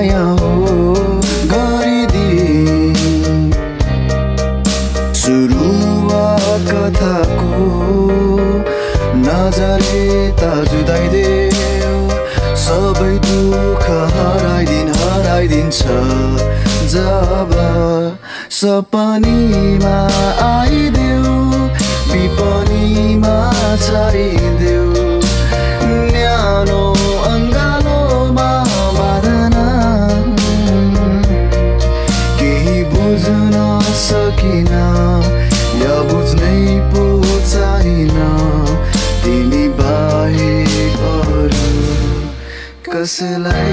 माया हो गरिदिए सुरुवात कथाको नजाने त जुदाइदेऊ सबै दुःख हराइदिन्छ जब सपनीमा आइदेऊ विपनीमा छाइदेऊ न्यानो अङ्गालोमा बाँधन केही बुझ्न सकिन या बुझ्नै पो चाहिन तिमी बाहेक अरू कसैलाई